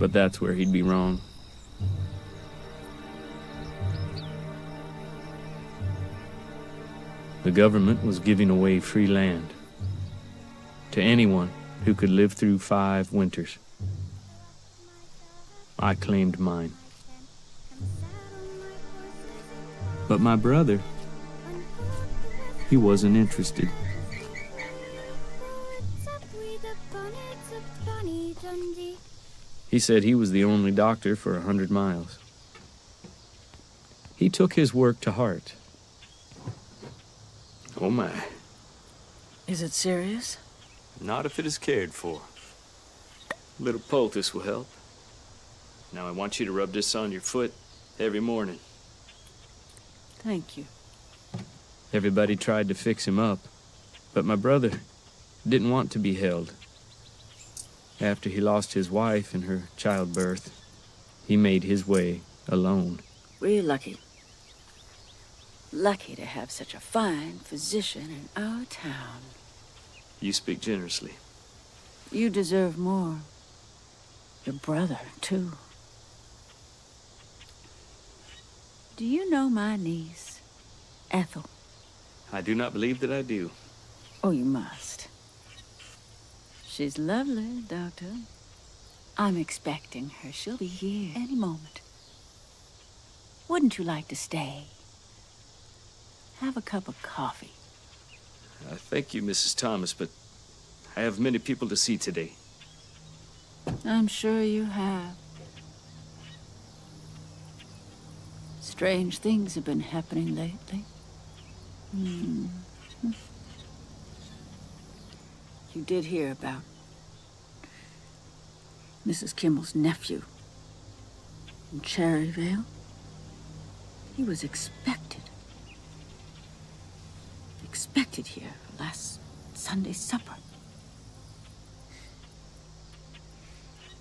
But that's where he'd be wrong. The government was giving away free land to anyone who could live through 5 winters. I claimed mine. But my brother, he wasn't interested. He said he was the only doctor for 100 miles. He took his work to heart. Oh my. Is it serious? Not if it is cared for. A little poultice will help. Now I want you to rub this on your foot every morning. Thank you. Everybody tried to fix him up, but my brother didn't want to be held. After he lost his wife in her childbirth, he made his way alone. We're lucky. Lucky to have such a fine physician in our town. You speak generously. You deserve more. Your brother, too. Do you know my niece, Ethel? I do not believe that I do. Oh, you must. She's lovely, Doctor. I'm expecting her. She'll be here any moment. Wouldn't you like to stay? Have a cup of coffee. Thank you, Mrs. Thomas, but I have many people to see today. I'm sure you have. Strange things have been happening lately. You did hear about Mrs. Kimball's nephew in Cherryvale? He was expected here last Sunday supper.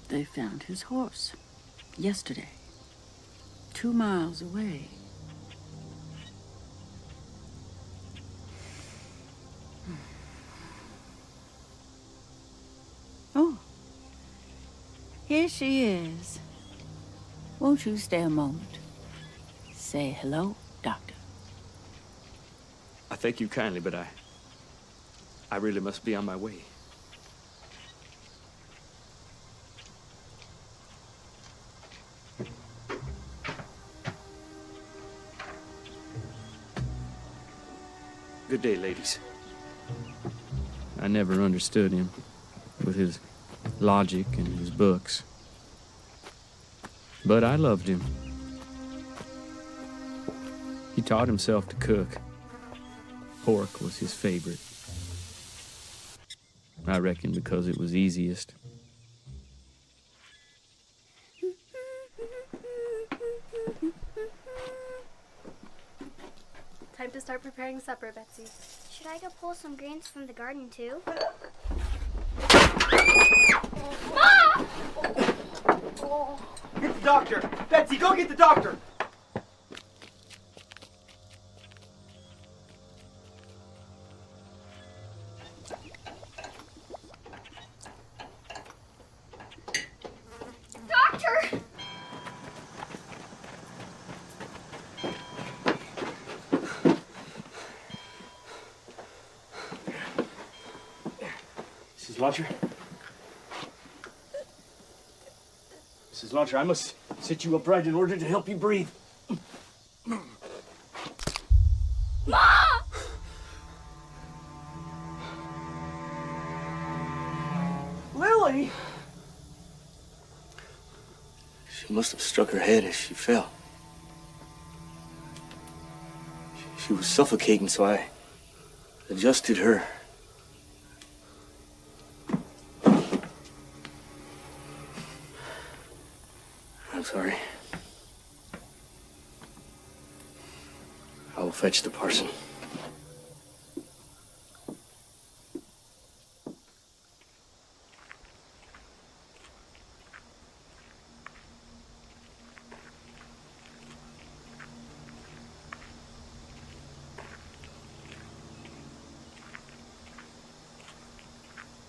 They found his horse yesterday, 2 miles away. Oh, here she is. Won't you stay a moment? Say hello, Doctor. I thank you kindly, but I really must be on my way. Good day, ladies. I never understood him with his logic and his books. But I loved him. He taught himself to cook. Pork was his favorite. I reckon because it was easiest. Time to start preparing supper, Betsy. Should I go pull some greens from the garden, too? Get the doctor! Betsy, go get the doctor! Doctor! Mrs. Launcher? Mrs. Launcher, I must sit you upright in order to help you breathe. Lily! She must have struck her head as she fell. She was suffocating, so I adjusted her. I'm sorry. I will fetch the parson.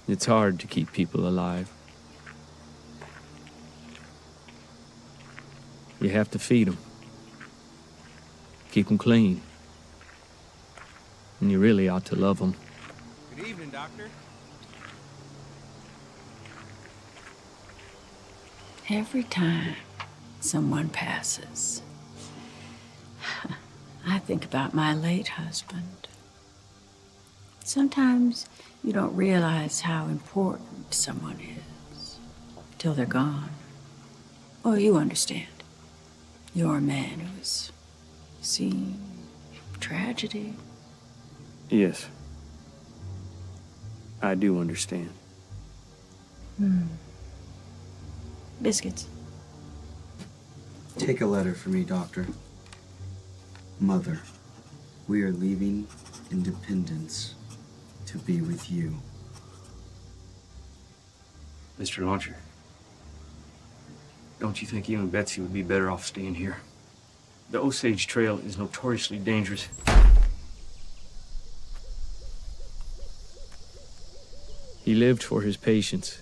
It's hard to keep people alive. You have to feed them. Keep them clean. And you really ought to love them. Good evening, Doctor. Every time someone passes, I think about my late husband. Sometimes you don't realize how important someone is till they're gone. Oh, you understand. You're a man who has seen tragedy. Yes. I do understand. Biscuits. Take a letter for me, Doctor. Mother, we are leaving Independence to be with you. Mr. Launcher, don't you think you and Betsy would be better off staying here? The Osage Trail is notoriously dangerous. He lived for his patients,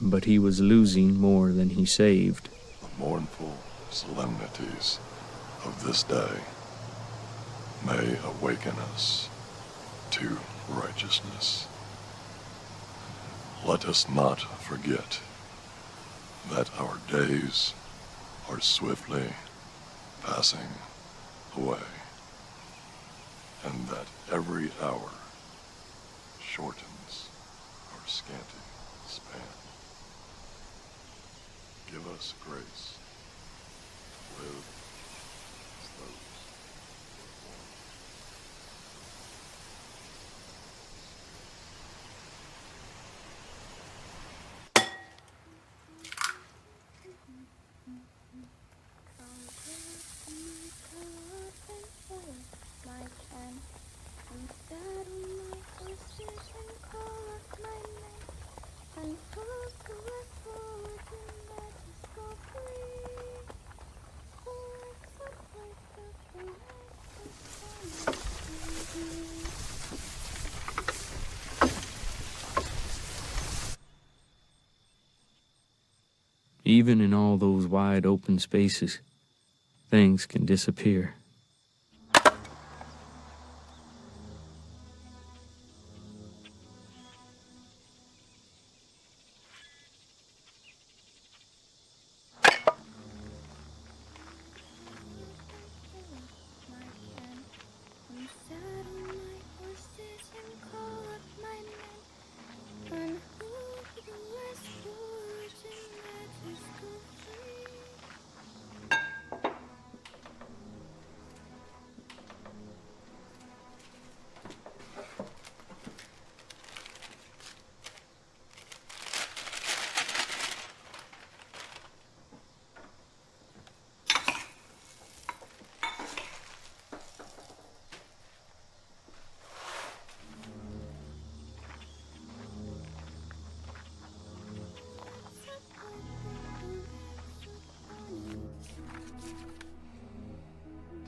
but he was losing more than he saved. The mournful solemnities of this day may awaken us to righteousness. Let us not forget that our days are swiftly passing away, and that every hour shortens our scanty span. Give us grace to live as those Even in all those wide open spaces, things can disappear.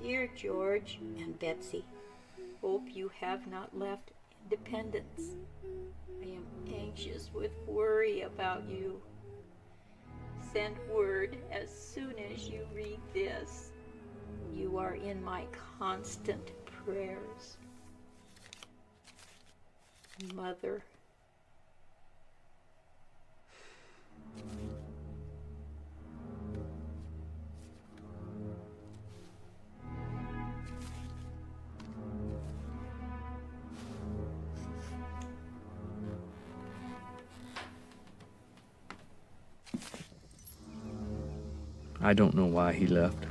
Dear George and Betsy, hope you have not left Independence. I am anxious with worry about you. Send word as soon as you read this. You are in my constant prayers. Mother. I don't know why he left.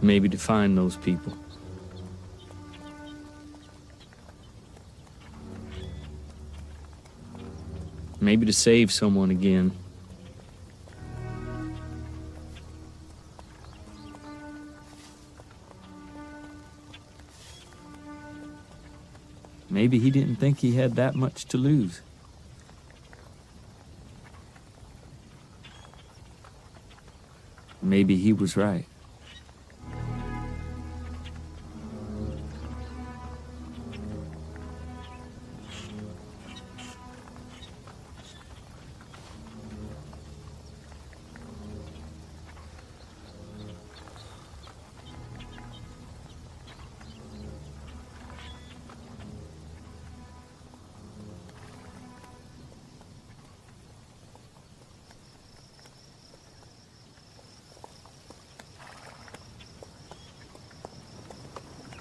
Maybe to find those people. Maybe to save someone again. Maybe he didn't think he had that much to lose. Maybe he was right.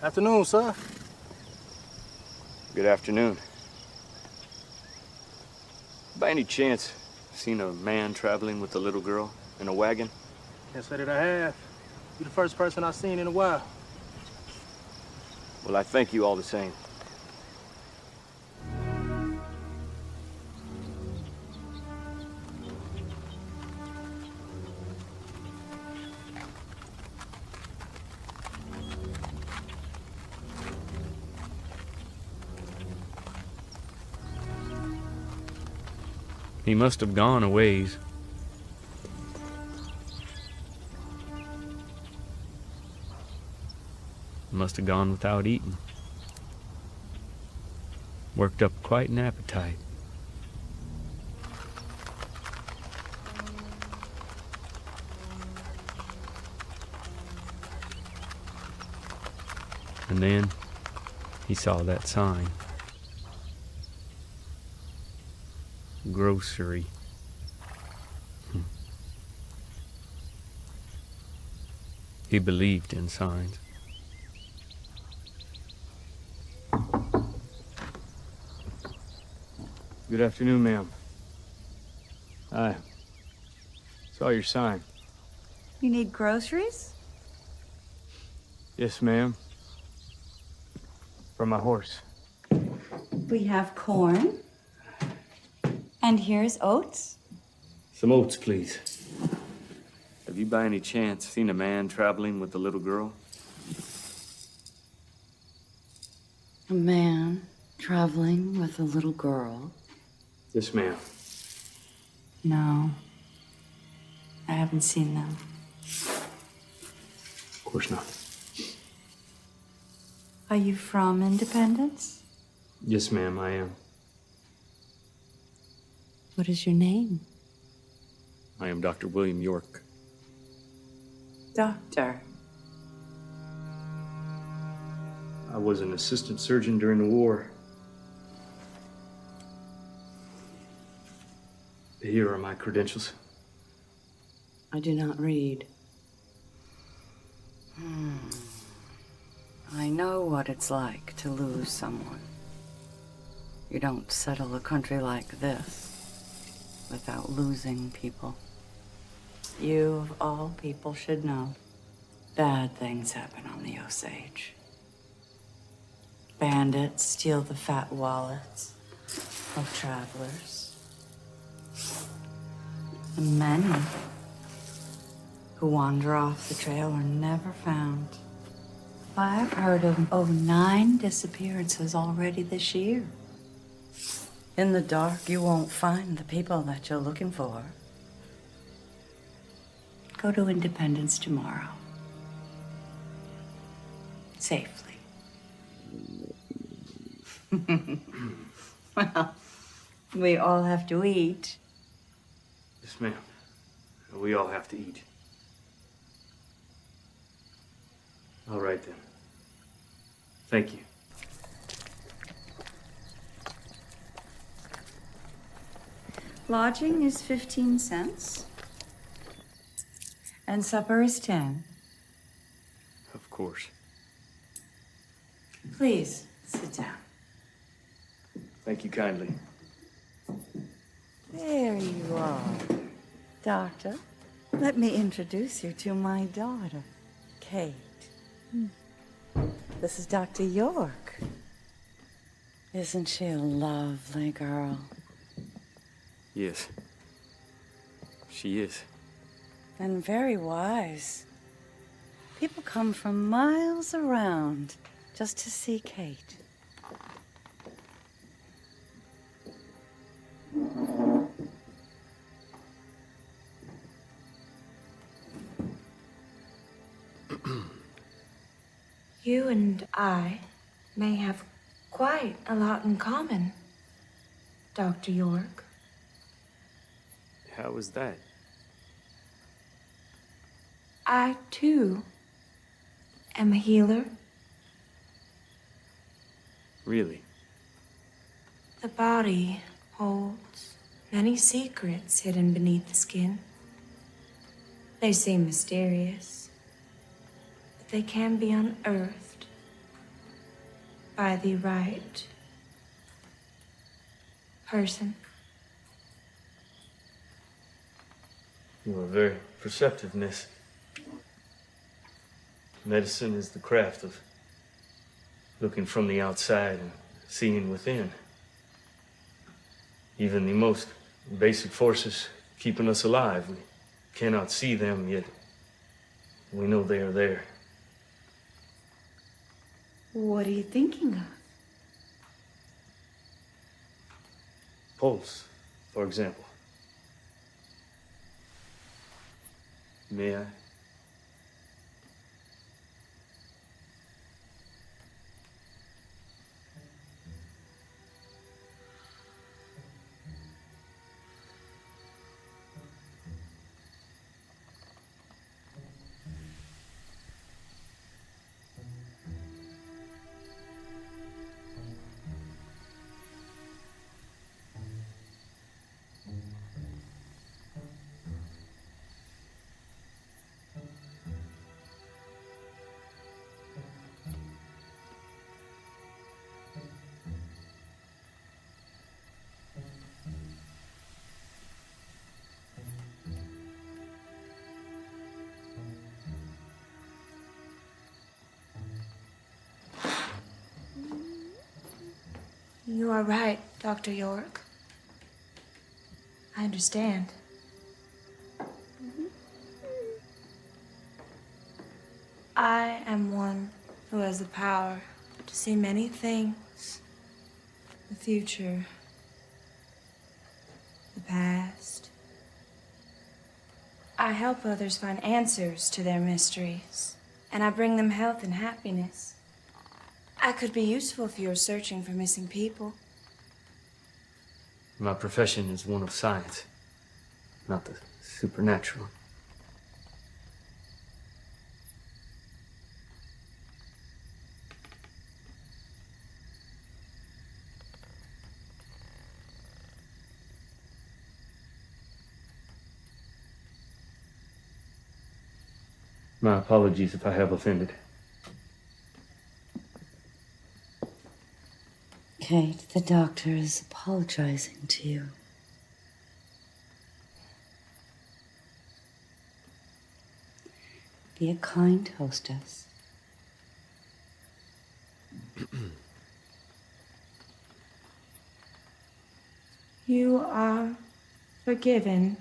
Afternoon, sir. Good afternoon. By any chance, seen a man traveling with a little girl in a wagon? Can't say that I have. You're the first person I've seen in a while. Well, I thank you all the same. He must have gone a ways. Must have gone without eating. Worked up quite an appetite. And then he saw that sign. Grocery. He believed in signs. Good afternoon, ma'am. I saw your sign. You need groceries? Yes, ma'am. For my horse. We have corn. And here's oats. Some oats, please. Have you by any chance seen a man traveling with a little girl? A man traveling with a little girl? Yes, ma'am. No. I haven't seen them. Of course not. Are you from Independence? Yes, ma'am, I am. What is your name? I am Dr. William York. Doctor. I was an assistant surgeon during the war. Here are my credentials. I do not read. I know what it's like to lose someone. You don't settle a country like this without losing people. You, of all people, should know. Bad things happen on the Osage. Bandits steal the fat wallets of travelers. And many who wander off the trail are never found. I've heard of over 9 disappearances already this year. In the dark, you won't find the people that you're looking for. Go to Independence tomorrow. Safely. Well, we all have to eat. Yes, ma'am. We all have to eat. All right, then. Thank you. Lodging is 15 cents. And supper is 10. Of course. Please, sit down. Thank you kindly. There you are, Doctor. Let me introduce you to my daughter, Kate. This is Dr. York. Isn't she a lovely girl? Yes. She is. And very wise. People come from miles around just to see Kate. You and I may have quite a lot in common, Dr. York. How was that? I, too, am a healer. Really? The body holds many secrets hidden beneath the skin. They seem mysterious, but they can be unearthed by the right person. You are very perceptive, miss. Medicine is the craft of looking from the outside and seeing within. Even the most basic forces keeping us alive, we cannot see them, yet we know they are there. What are you thinking of? Pulse, for example. May I? You are right, Dr. York. I understand. I am one who has the power to see many things. The future, the past. I help others find answers to their mysteries, and I bring them health and happiness. I could be useful if you're searching for missing people. My profession is one of science, not the supernatural. My apologies if I have offended. Kate, the doctor is apologizing to you. Be a kind hostess. You are forgiven,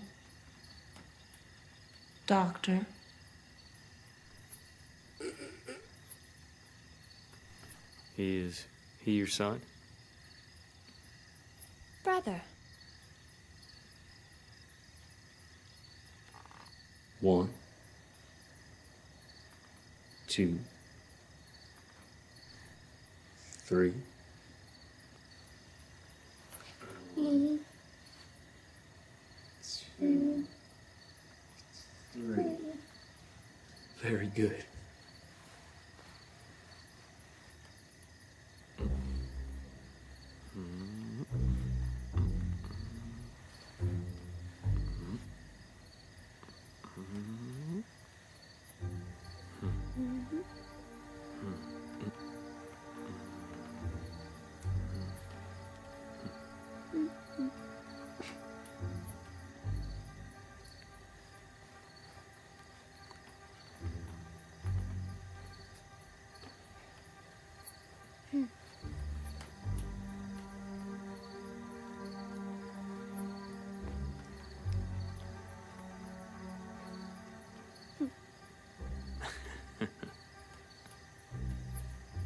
Doctor. Is he your son? Brother. 1, 2, 3. Two, three. Very good.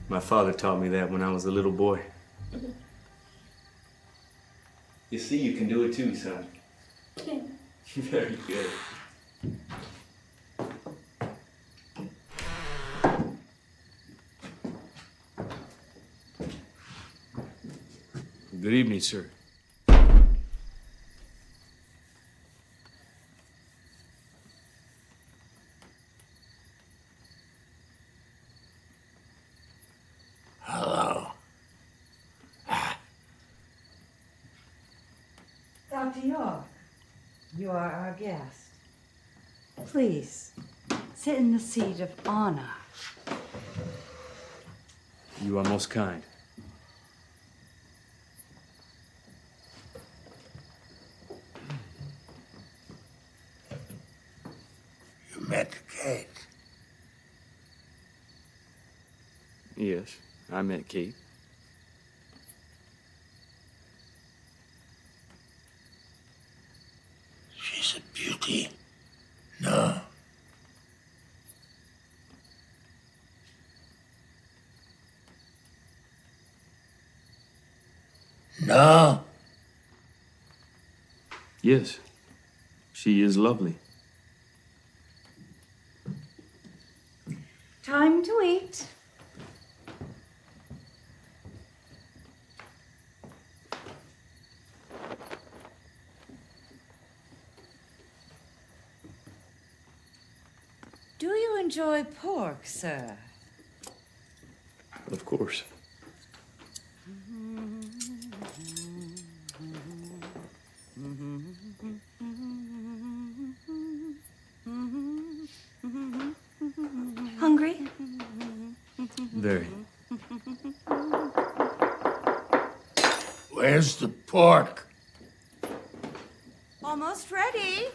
My father taught me that when I was a little boy. You see, you can do it too, son. Very good. Good evening, sir. Hello. Dr. York, you are our guest. Please, sit in the seat of honor. You are most kind. I met Kate. She's a beauty. No. No. Yes, she is lovely. Time to eat. Do you enjoy pork, sir? Of course. Hungry? Very. Where's the pork? Almost ready.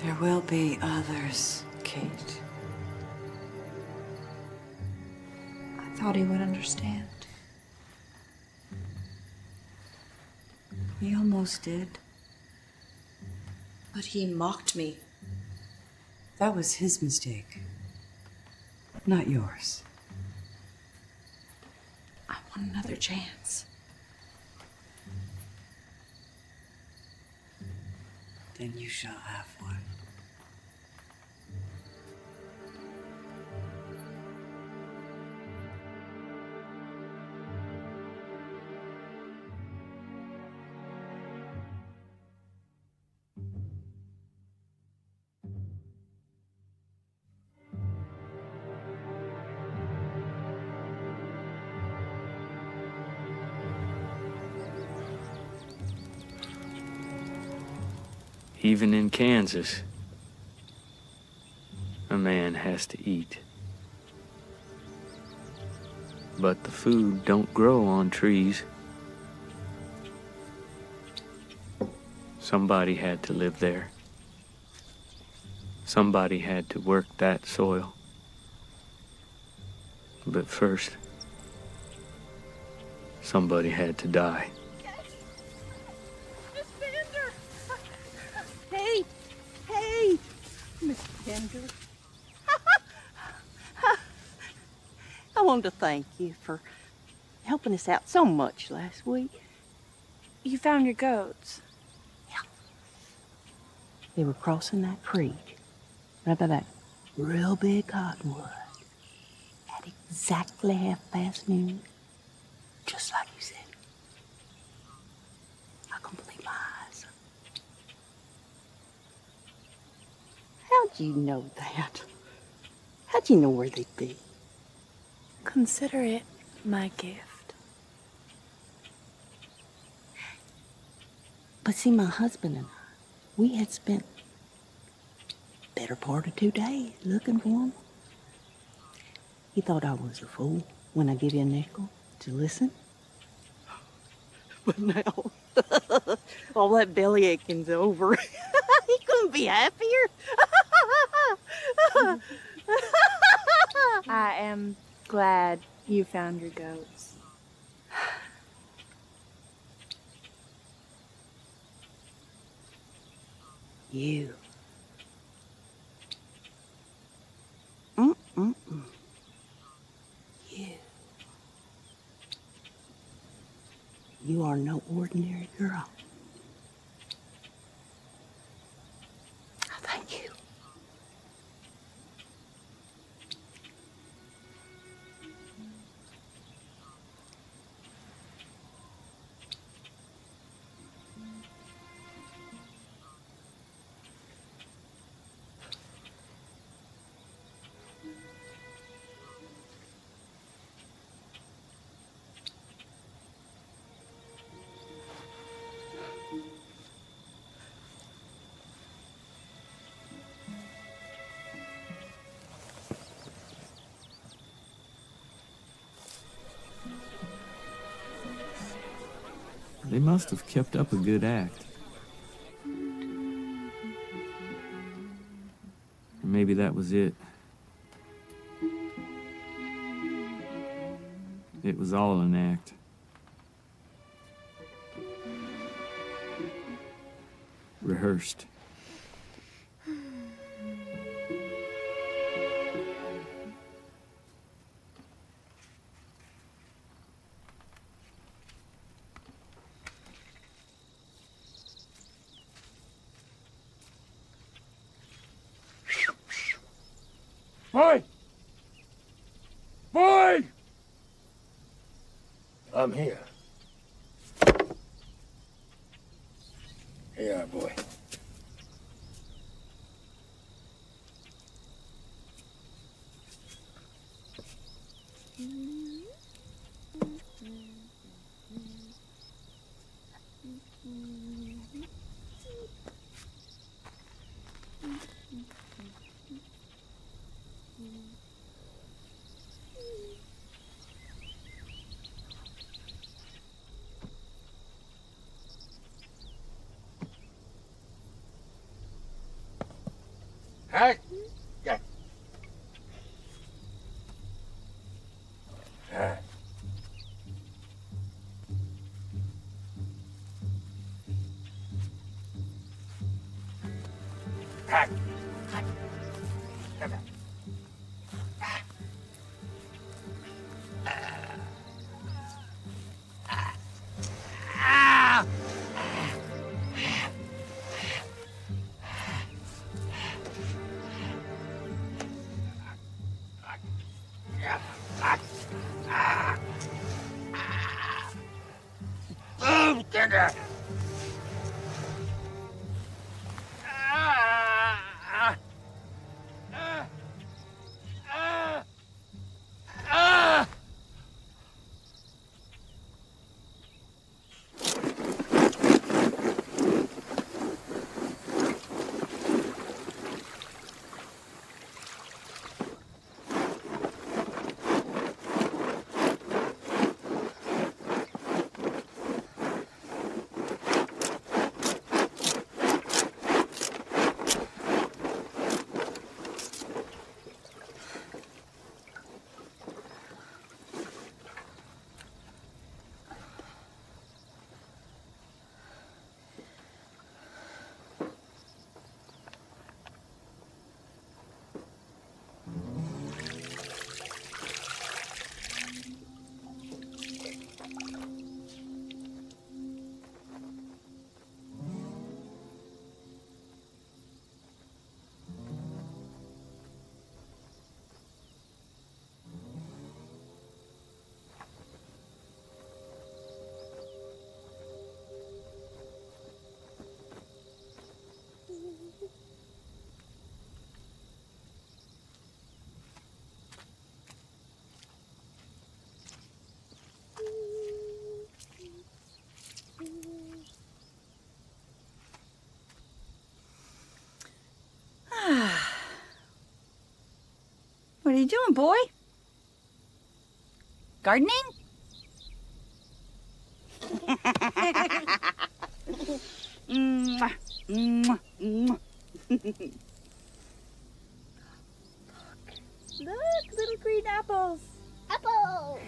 There will be others, Kate. I thought he would understand. He almost did. But he mocked me. That was his mistake, not yours. I want another chance. Then you shall have one. Even in Kansas, a man has to eat. But the food don't grow on trees. Somebody had to live there. Somebody had to work that soil. But first, Somebody had to die. Miss Bender! Hey! Hey! Miss Bender. I wanted to thank you for helping us out so much last week. You found your goats. They were crossing that creek right by that real big cottonwood at exactly noon, just like you said. I couldn't believe my eyes. How'd you know that? How'd you know where they'd be? Consider it my gift. But see, my husband and I, we had spent better part of 2 days looking for them. He thought I was a fool when I give you a nickel to listen. But now, all that belly aching's over. He couldn't be happier. I am glad you found your goats. You. You. You are no ordinary girl. Thank you. They must have kept up a good act. Or maybe that was it. It was all an act. Rehearsed. Boy! Boy! I'm here. Here you are, boy. Hey! Yeah. Hack. Come on. Boom, Ganzer! are you doing, boy? Gardening? Mwah, mwah, mwah. Look, little green apples. Apples!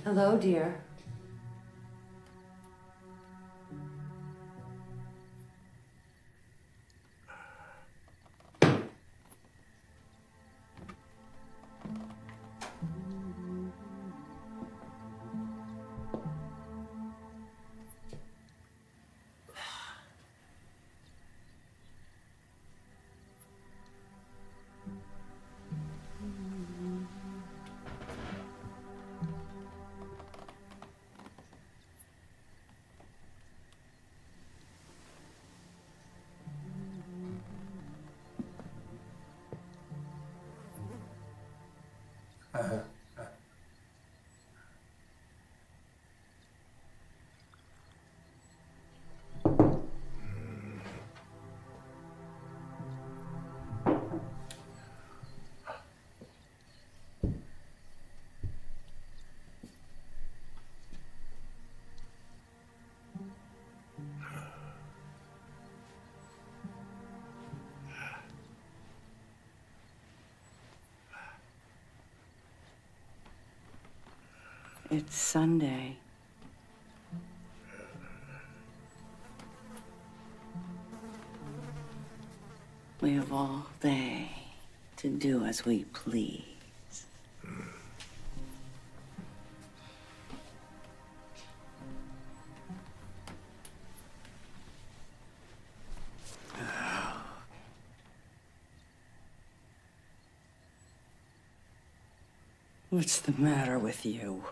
Hello, dear. It's Sunday. We have all day to do as we please. What's the matter with you?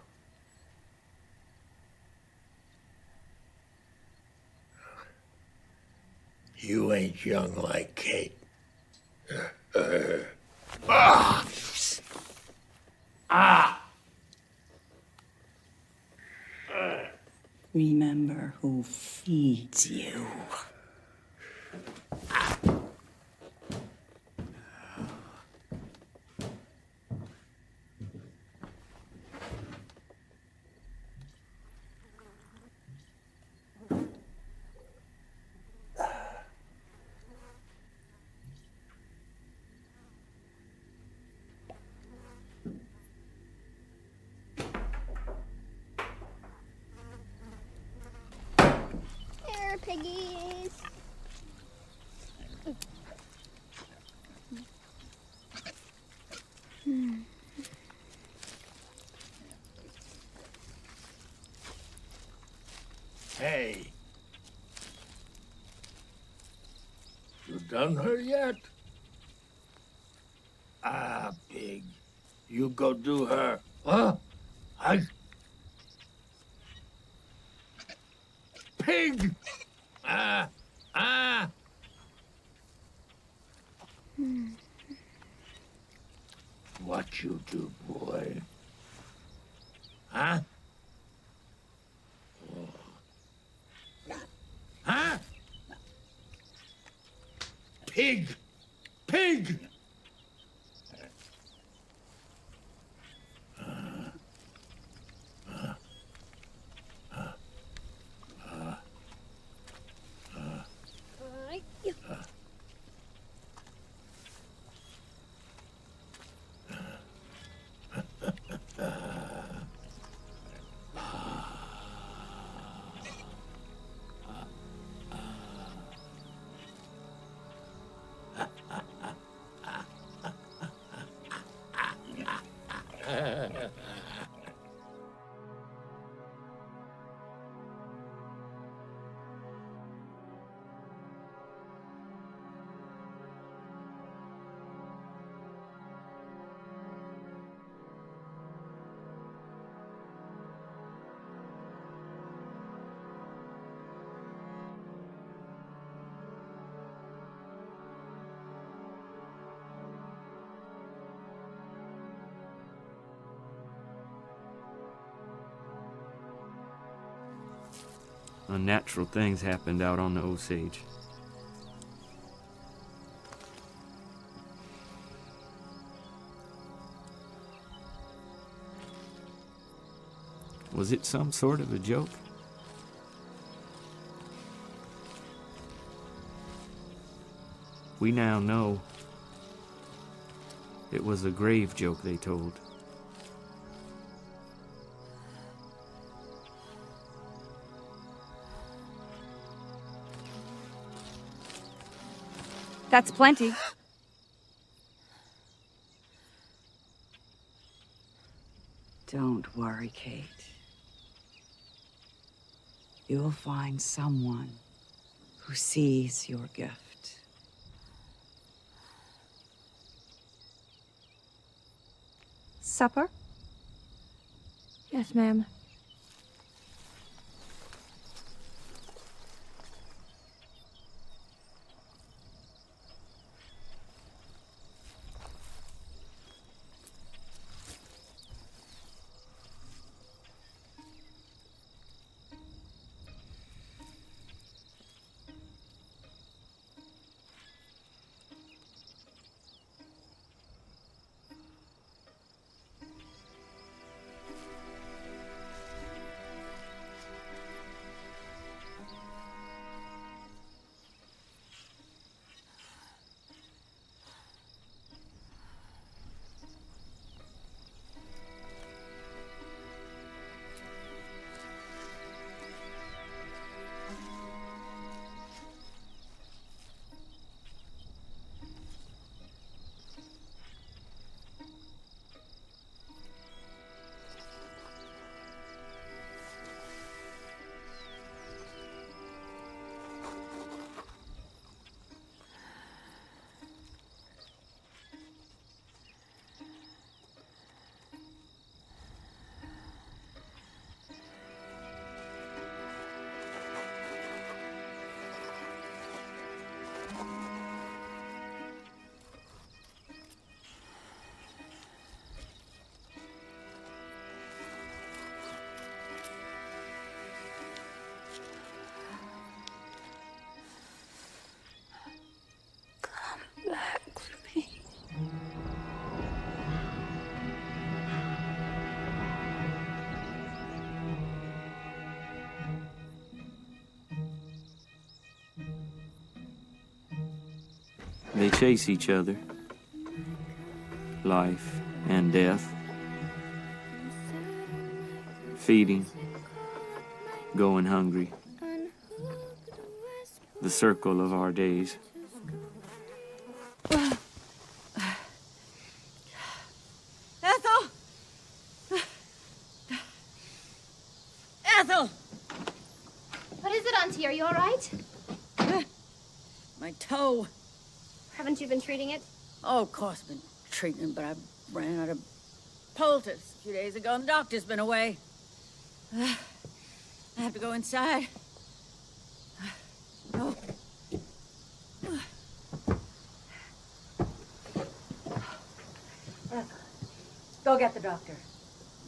You ain't young like Kate. Remember who feeds you. Here, piggies. Hey. You done her yet? Ah, pig. You go do her. Huh? Pig! Ah! What you do, boy? Huh? Huh? Pig! Pig! Unnatural things happened out on the Osage. Was it some sort of a joke? We now know it was a grave joke they told. That's plenty. Don't worry, Kate. You'll find someone who sees your gift. Supper? Yes, ma'am. They chase each other, life and death, feeding, going hungry, the circle of our days. Ethel! Ethel! What is it, Auntie? Are you all right? My toe. Haven't you been treating it? Oh, of course, been treating, but I ran out of poultice a few days ago, and the doctor's been away. I have to go inside. Oh. Go get the doctor.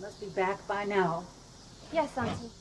Must be back by now. Yes, Auntie.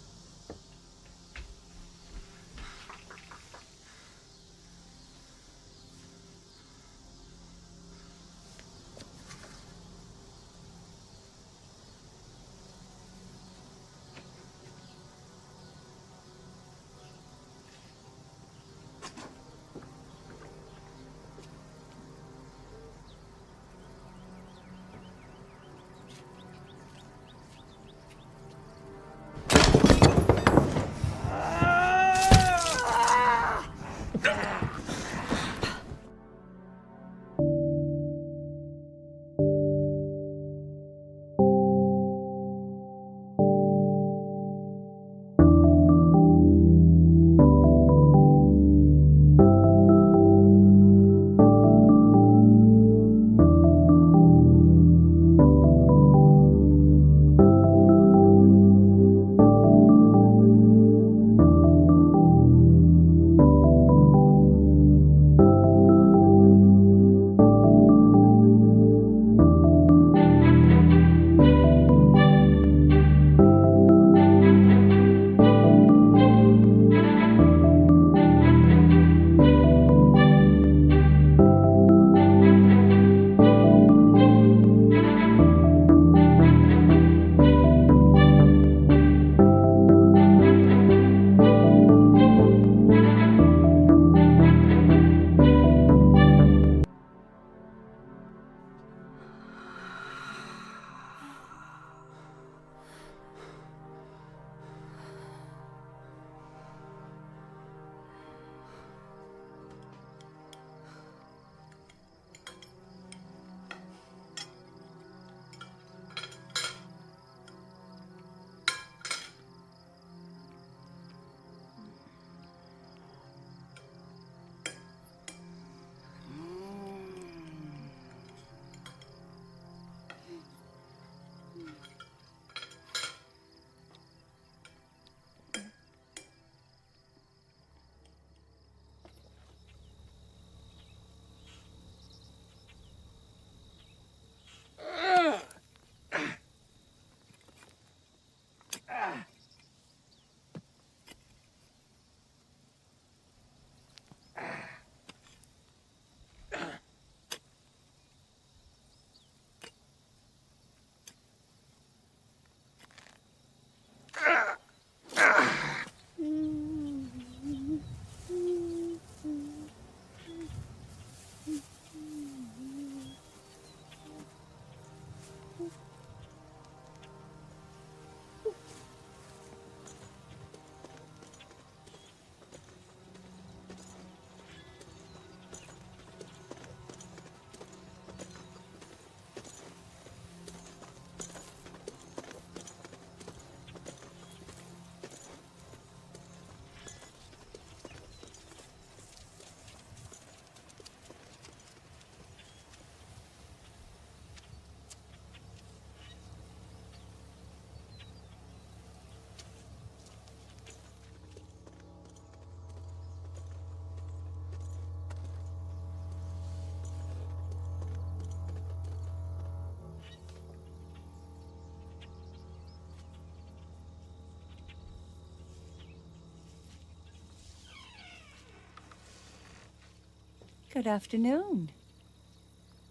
Good afternoon.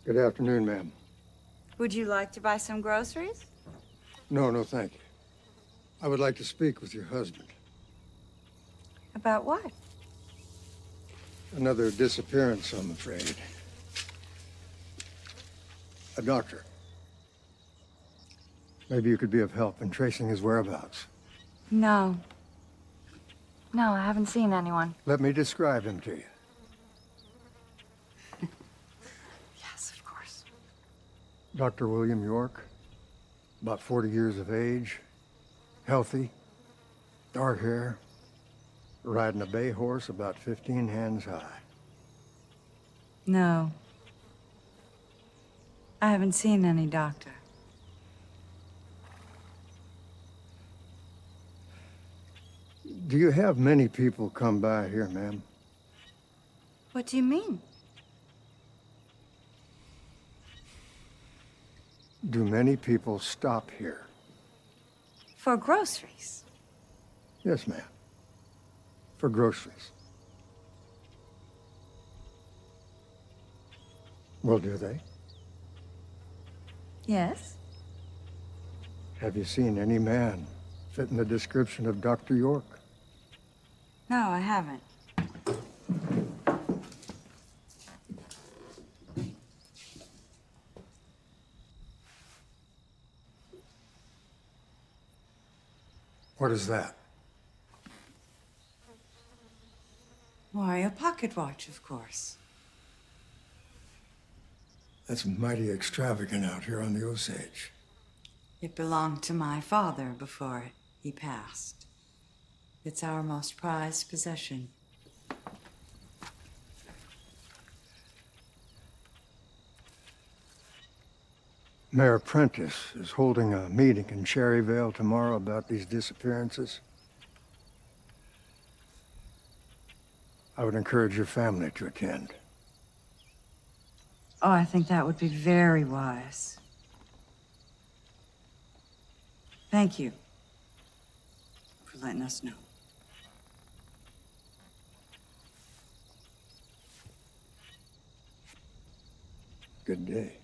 Good afternoon, ma'am. Would you like to buy some groceries? No, no, thank you. I would like to speak with your husband. About what? Another disappearance, I'm afraid. A doctor. Maybe you could be of help in tracing his whereabouts. No. No, I haven't seen anyone. Let me describe him to you. Yes, of course. Dr. William York, about 40 years of age, healthy, dark hair, riding a bay horse about 15 hands high. No. I haven't seen any doctor. Do you have many people come by here, ma'am? What do you mean? Do many people stop here? For groceries? Yes, ma'am. For groceries. Well, do they? Yes. Have you seen any man fitting the description of Dr. York? No, I haven't. What is that? Why, a pocket watch, of course. That's mighty extravagant out here on the Osage. It belonged to my father before he passed. It's our most prized possession. Mayor Prentice is holding a meeting in Cherryvale tomorrow about these disappearances. I would encourage your family to attend. Oh, I think that would be very wise. Thank you for letting us know. Good day.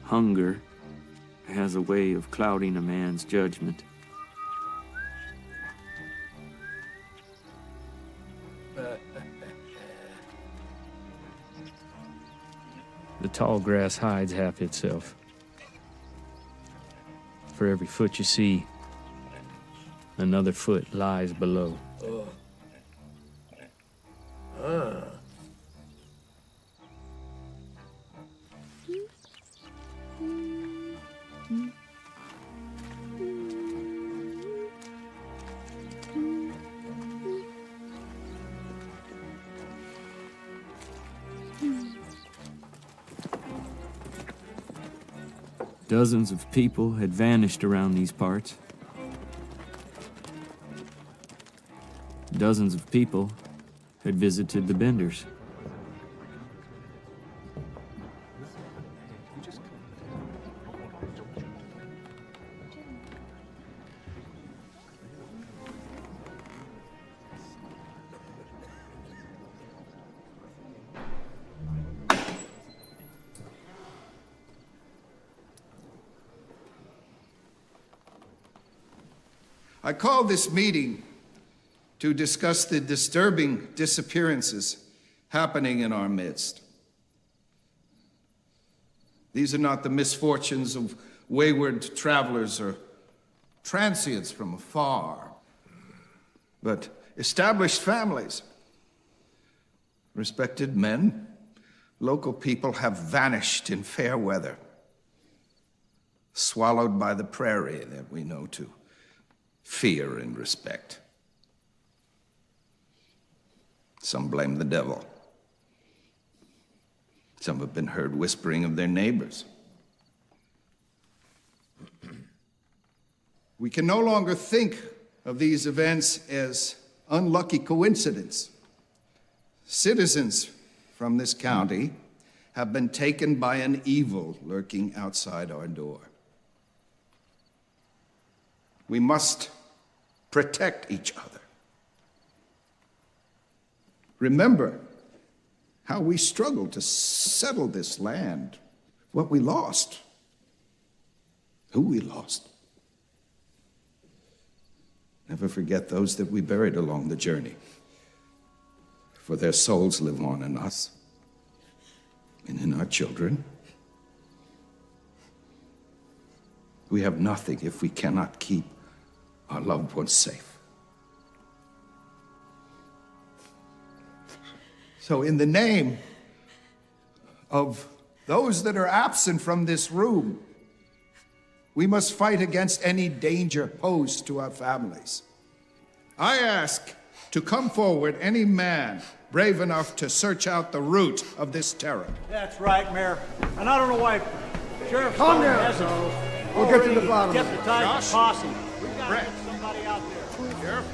Hunger has a way of clouding a man's judgment. The tall grass hides half itself. For every foot you see, another foot lies below. Dozens of people had vanished around these parts. Dozens of people had visited the Benders. I call this meeting to discuss the disturbing disappearances happening in our midst. These are not the misfortunes of wayward travelers or transients from afar, but established families. Respected men, local people have vanished in fair weather, swallowed by the prairie that we know to fear and respect. Some blame the devil. Some have been heard whispering of their neighbors. We can no longer think of these events as unlucky coincidence. Citizens from this county have been taken by an evil lurking outside our door. We must protect each other. Remember how we struggled to settle this land, what we lost, who we lost. Never forget those that we buried along the journey, for their souls live on in us and in our children. We have nothing if we cannot keep our loved ones safe. So in the name of those that are absent from this room, we must fight against any danger posed to our families. I ask to come forward any man brave enough to search out the root of this terror. That's right, Mayor. And I don't know why Sheriff Calm Stone down, hasn't We'll get to the bottom of it. deputized the posse. We gotta Brett. get somebody out there. Sheriff?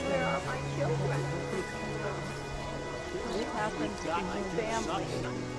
Where are my children? What happened to my family?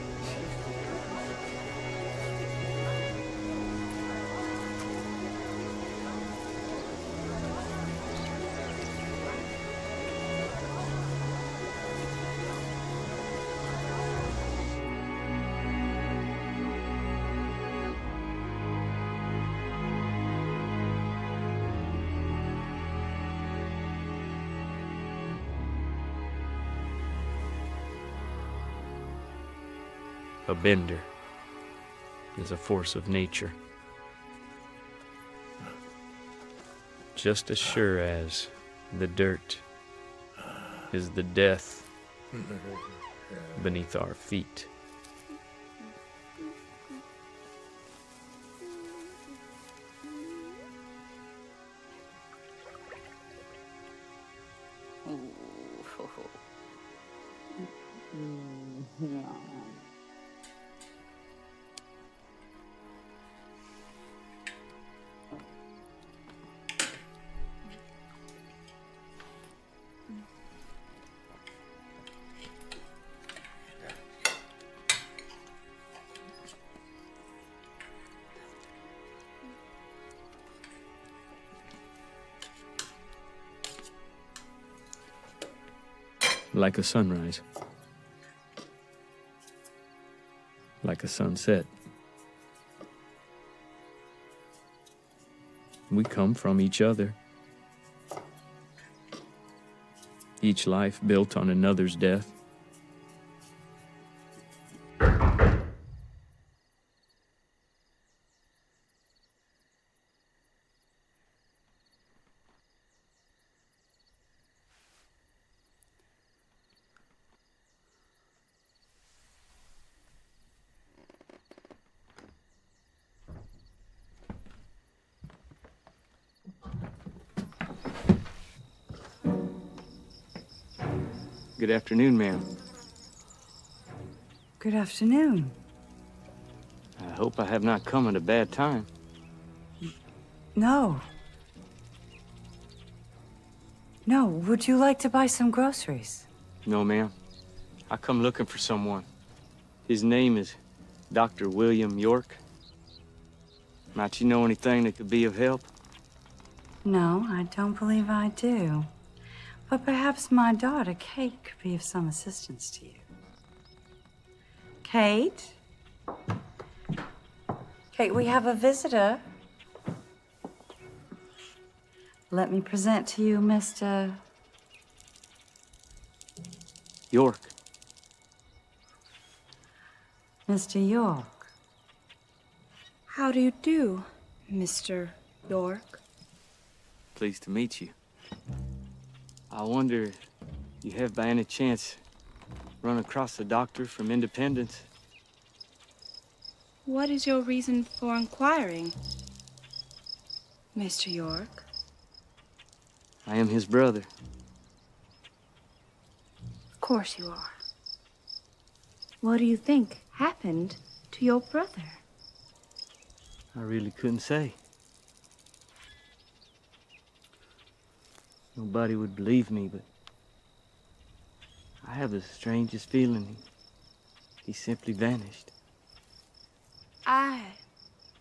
A bender is a force of nature. Just as sure as the dirt is the death beneath our feet. Like a sunrise. Like a sunset. We come from each other. Each life built on another's death. Good afternoon, ma'am. Good afternoon. I hope I have not come at a bad time. No. No, would you like to buy some groceries? No, ma'am. I come looking for someone. His name is Dr. William York. Might you know anything that could be of help? No, I don't believe I do. But perhaps my daughter, Kate, could be of some assistance to you. Kate? Kate, we have a visitor. Let me present to you Mr. York. Mr. York. How do you do, Mr. York? Pleased to meet you. I wonder if you have by any chance run across a doctor from Independence? What is your reason for inquiring, Mr. York? I am his brother. Of course you are. What do you think happened to your brother? I really couldn't say. Nobody would believe me, but I have the strangest feeling he simply vanished. I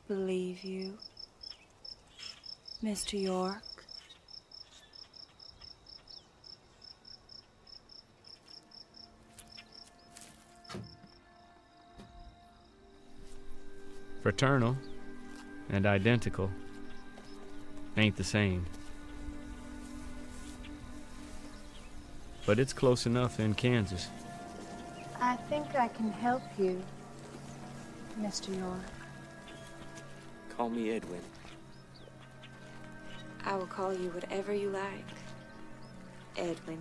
believe you, Mr. York. Fraternal and identical ain't the same. But it's close enough in Kansas. I think I can help you, Mr. York. Call me Edwin. I will call you whatever you like, Edwin.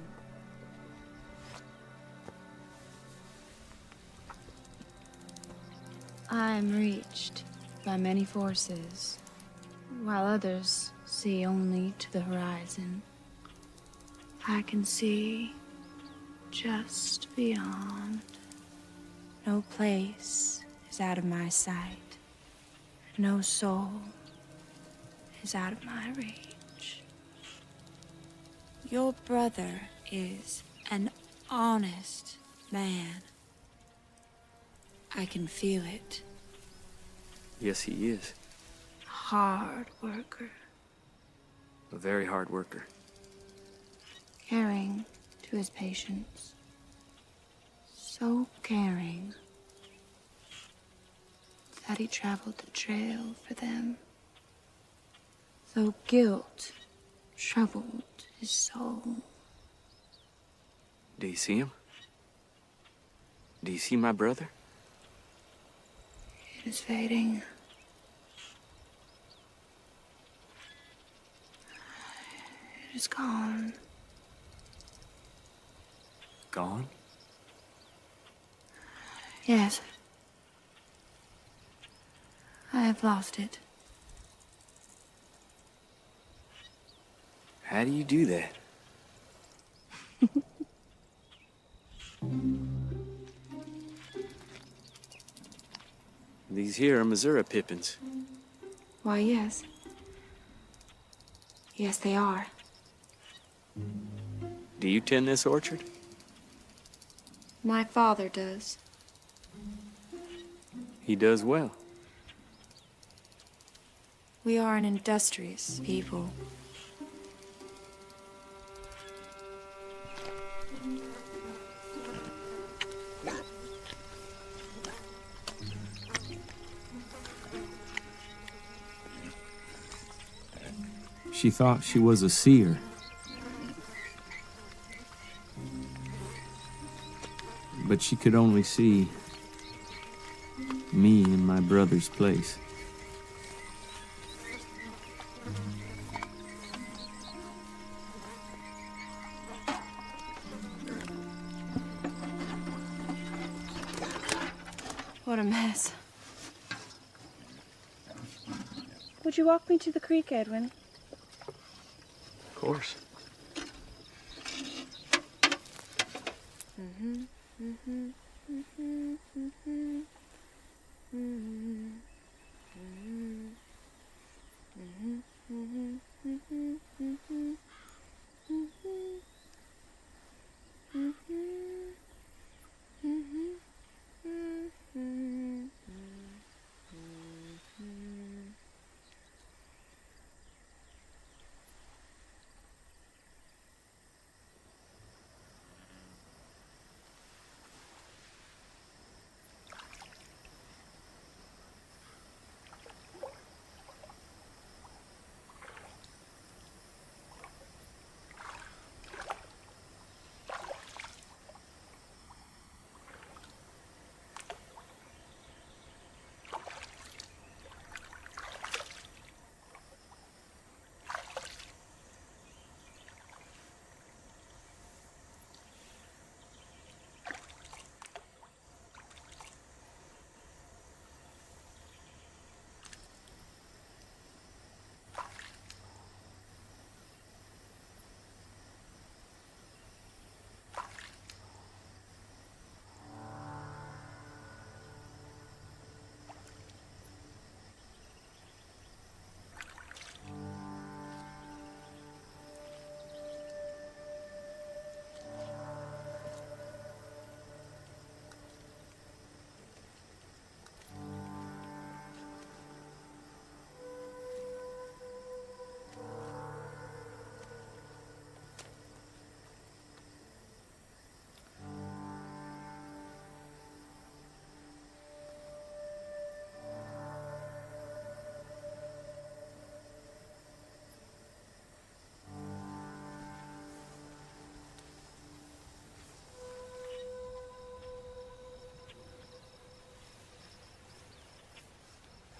I am reached by many forces, while others see only to the horizon. I can see just beyond. No place is out of my sight. No soul is out of my reach. Your brother is an honest man. I can feel it. Yes, he is. Hard worker. A very hard worker. Caring to his patients. So caring that he traveled the trail for them. Though guilt troubled his soul. Do you see him? Do you see my brother? It is fading. It is gone. Gone? Yes. I have lost it. How do you do that? These here are Missouri pippins. Why, yes. Yes, they are. Do you tend this orchard? My father does. He does well. We are an industrious people. She thought she was a seer. But she could only see me in my brother's place. What a mess. Would you walk me to the creek, Edwin? Of course.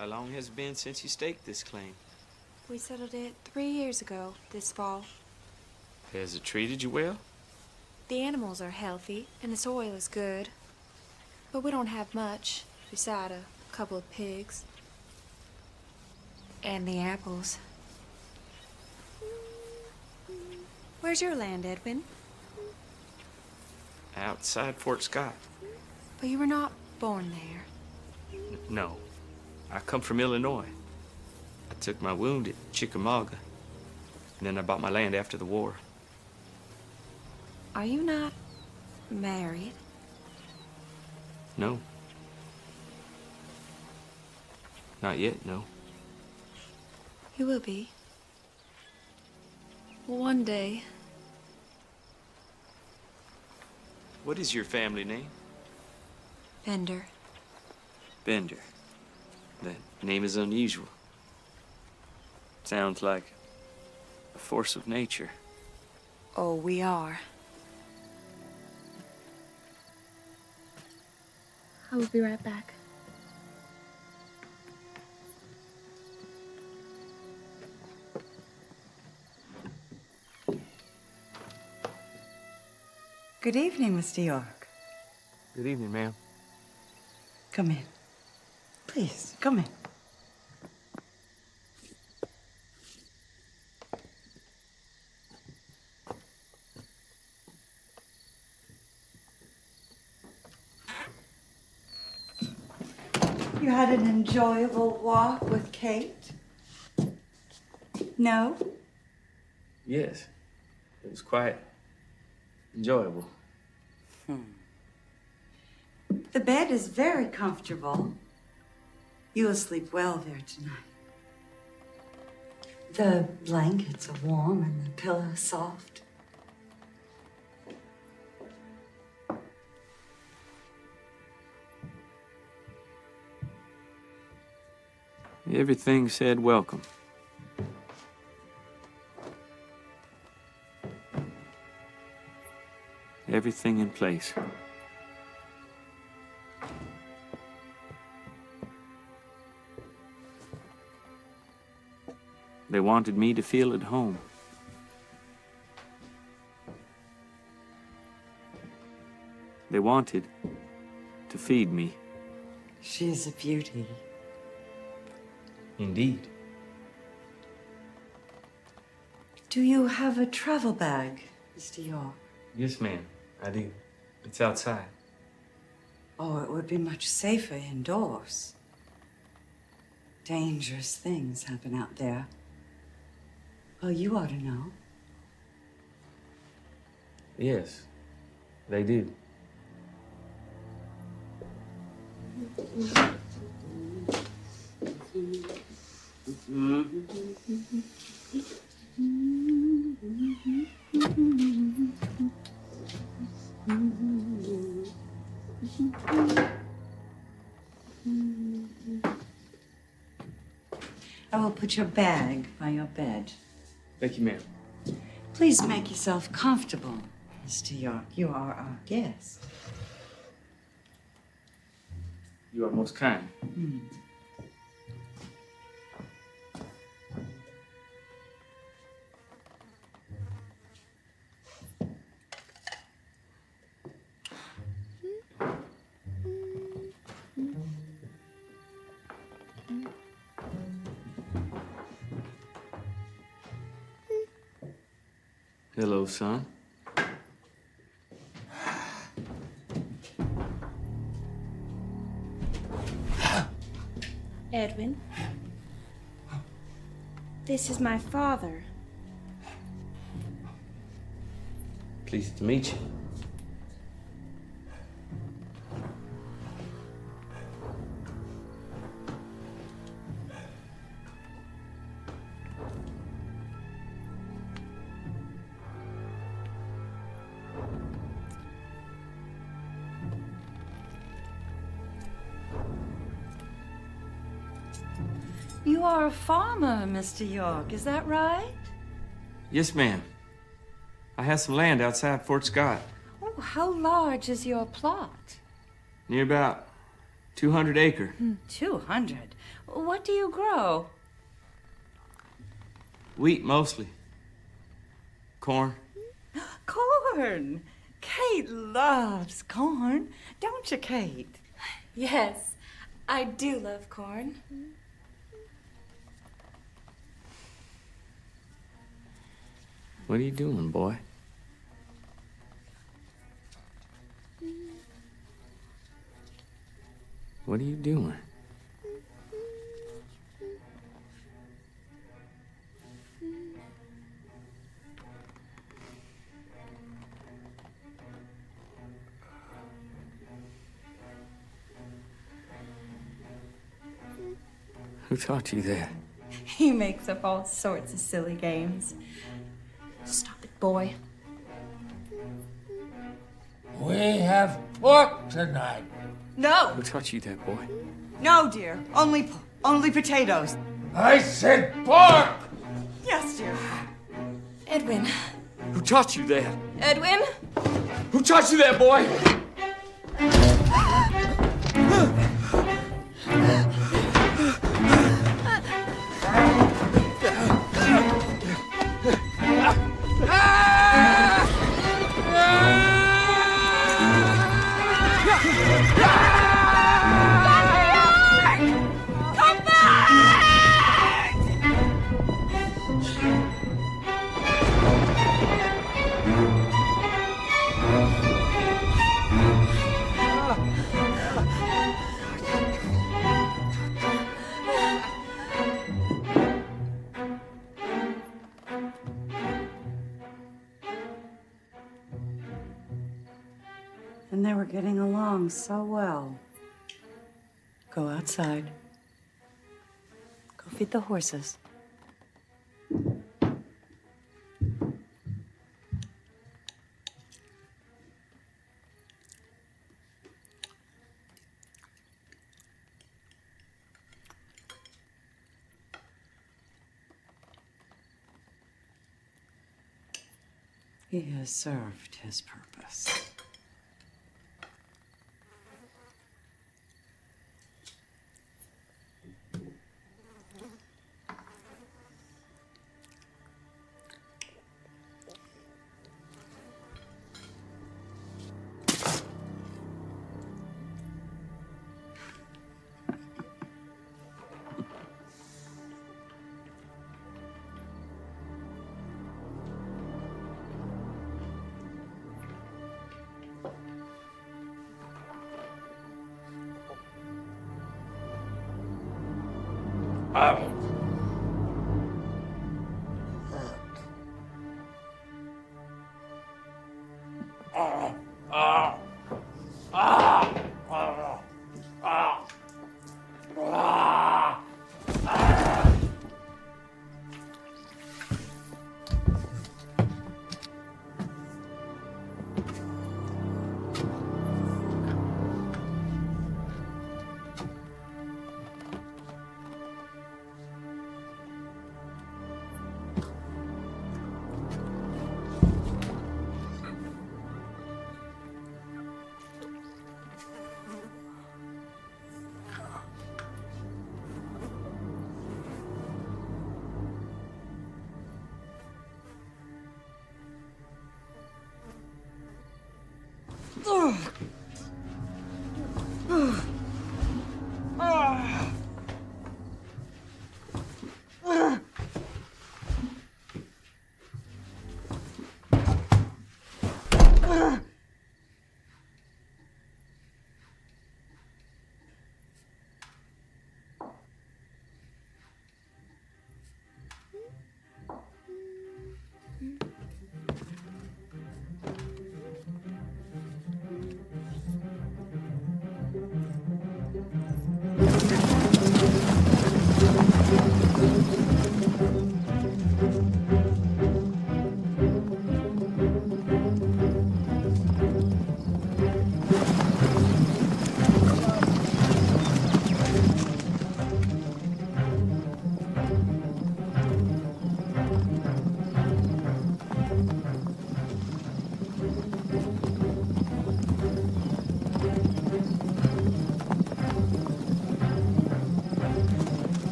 How long has it been since you staked this claim? We settled it 3 years ago, this fall. Has it treated you well? The animals are healthy, and the soil is good. But we don't have much, beside a couple of pigs. And the apples. Where's your land, Edwin? Outside Fort Scott. But you were not born there. No. I come from Illinois. I took my wound at Chickamauga, and then I bought my land after the war. Are you not married? No. Not yet, no. You will be. One day. What is your family name? Bender. Bender. That name is unusual. Sounds like a force of nature. Oh, we are. I will be right back. Good evening, Mr. York. Good evening, ma'am. Come in. Please, come in. You had an enjoyable walk with Kate? No? Yes. It was quite enjoyable. The bed is very comfortable. You will sleep well there tonight. The blankets are warm and the pillow soft. Everything said welcome. Everything in place. They wanted me to feel at home. They wanted to feed me. She's a beauty. Indeed. Do you have a travel bag, Mr. York? Yes, ma'am. I do. It's outside. Oh, it would be much safer indoors. Dangerous things happen out there. Well, you ought to know. Yes, they do. I will put your bag by your bed. Thank you, ma'am. Please make yourself comfortable, Mr. York. You are our guest. You are most kind. Hello, son. Edwin. This is my father. Pleased to meet you. You are a farmer, Mr. York. Is that right? Yes, ma'am. I have some land outside Fort Scott. Oh, how large is your plot? Near about 200 acre. 200? What do you grow? Wheat mostly. Corn. Corn. Kate loves corn. Don't you, Kate? Yes, I do love corn. What are you doing, boy? What are you doing? Who taught you that? He makes up all sorts of silly games. Stop it, boy. We have pork tonight. No. Who taught you that, boy? No, dear. Only potatoes. I said pork! Yes, dear. Edwin. Who taught you that? Edwin? Who taught you that, boy? And they were getting along so well. Go outside. Go feed the horses. He has served his purpose.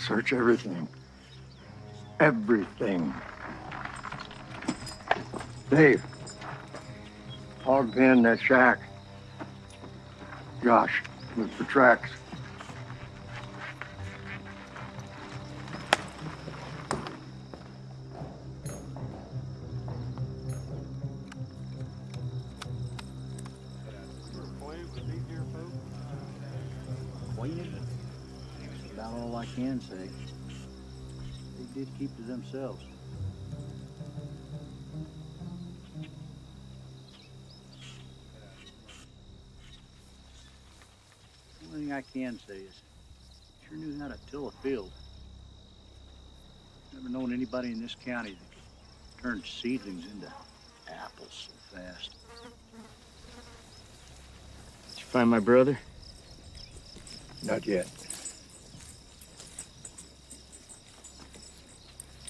Search everything. Everything. Dave, hog pen, that shack. Josh, look for tracks. Acquainted? That's about all I can say. They did keep to themselves. One thing I can say is, sure knew how to till a field. Never known anybody in this county that could turn seedlings into apples so fast. Did you find my brother? Not yet.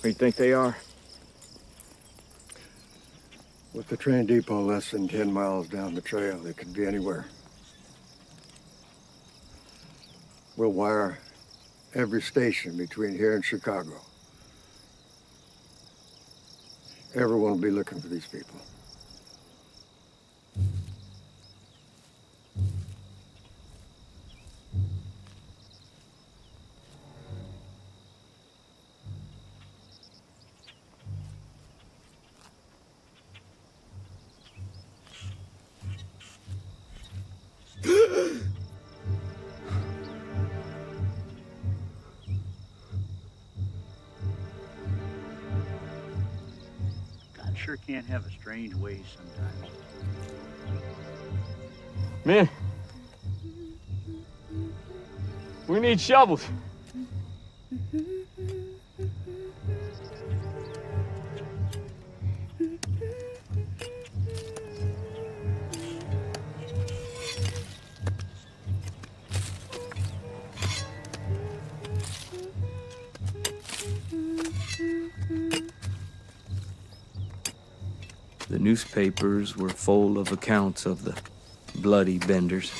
Where do you think they are? With the train depot less than 10 miles down the trail, they could be anywhere. We'll wire every station between here and Chicago. Everyone will be looking for these people. God sure can't have a strange ways sometimes. Men, we need shovels. The newspapers were full of accounts of the bloody Benders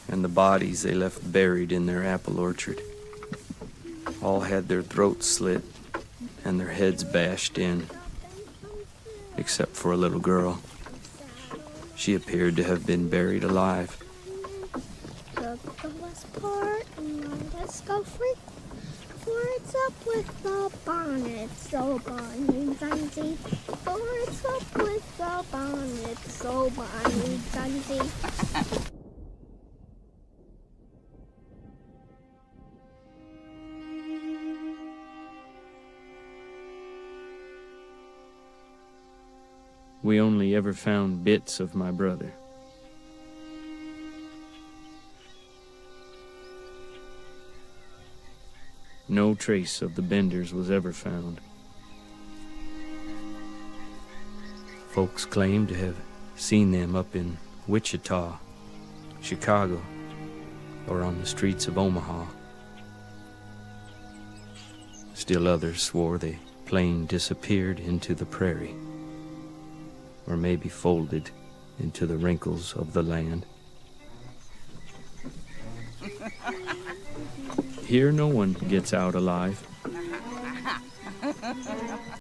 and the bodies they left buried in their apple orchard. All had their throats slit and their heads bashed in, except for a little girl. She appeared to have been buried alive. Took the west part and let us go free. For it's up with the bonnet, so bonny Zanzy. For it's up with the bonnet, so bonny Zanzy. We only ever found bits of my brother. No trace of the Benders was ever found. Folks claim to have seen them up in Wichita, Chicago, or on the streets of Omaha. Still others swore they plain disappeared into the prairie, or maybe folded into the wrinkles of the land. Here no one gets out alive.